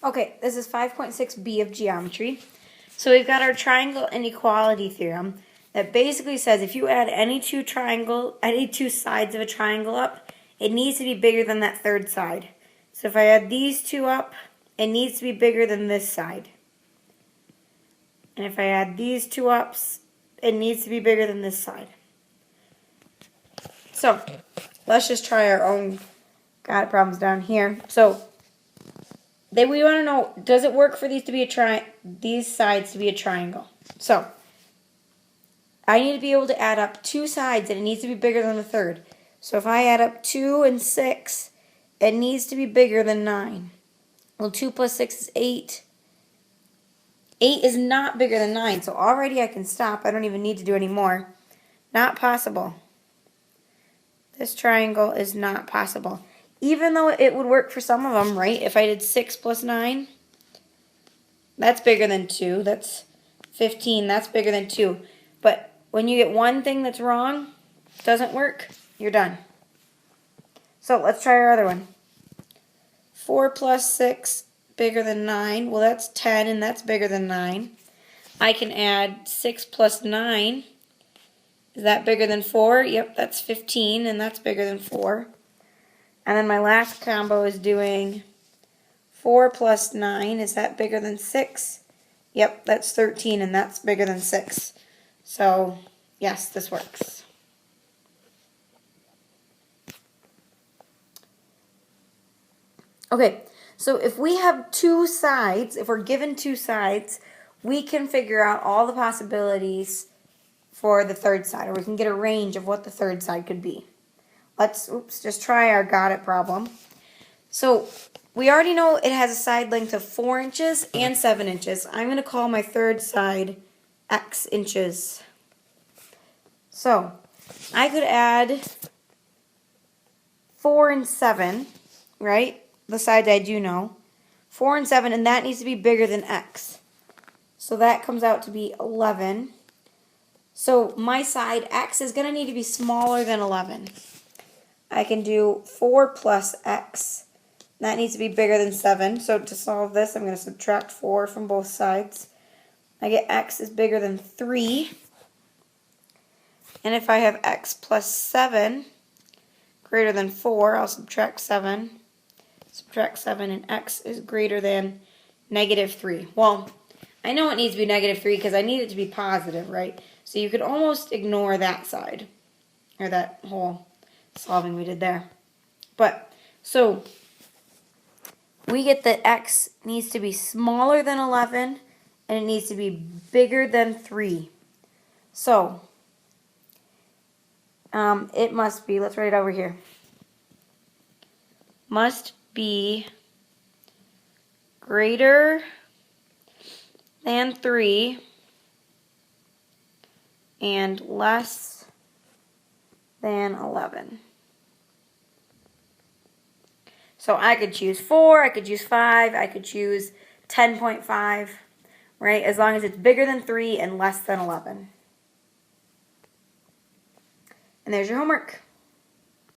Okay, this is 5.6b of geometry. So we've got our triangle inequality theorem that basically says if you add any two sides of a triangle up, it needs to be bigger than that third side. So if I add these two up, it needs to be bigger than this side. And if I add these two ups, it needs to be bigger than this side. So let's just try our own problems down here. So we want to know, does it work for these sides to be a triangle? So I need to be able to add up two sides, and it needs to be bigger than the third. So if I add up 2 and 6, it needs to be bigger than 9. Well, 2 plus 6 is 8. 8 is not bigger than 9, so already I can stop. I don't even need to do any more. Not possible. This triangle is not possible. Even though it would work for some of them, right? If I did 6 plus 9, that's bigger than 2. That's 15. That's bigger than 2. But when you get one thing that's wrong, doesn't work, you're done. So let's try our other one. 4 plus 6, bigger than 9. Well, that's 10, and that's bigger than 9. I can add 6 plus 9. Is that bigger than 4? Yep, that's 15, and that's bigger than 4. And then my last combo is doing 4 plus 9. Is that bigger than 6? Yep, that's 13, and that's bigger than 6. So, yes, this works. Okay, so if we have two sides, if we're given two sides, we can figure out all the possibilities for the third side, or we can get a range of what the third side could be. Let's just try our got it problem. So we already know it has a side length of 4 inches and 7 inches. I'm going to call my third side x inches. So I could add 4 and 7, right? The sides I do know. 4 and 7, and that needs to be bigger than x. So that comes out to be 11. So my side x is going to need to be smaller than 11. I can do 4 plus x. That needs to be bigger than 7. So to solve this, I'm going to subtract 4 from both sides. I get x is bigger than 3. And if I have x plus 7 greater than 4, I'll subtract 7. Subtract 7, and x is greater than negative 3. Well, I know it needs to be negative 3 because I need it to be positive, right? So you could almost ignore that side, or that whole solving we did there. But, so, we get that x needs to be smaller than 11, and it needs to be bigger than 3. So, it must be, let's write it over here, must be greater than 3 and less than 11. So I could choose 4, I could choose 5, I could choose 10.5, right? As long as it's bigger than 3 and less than 11. And there's your homework.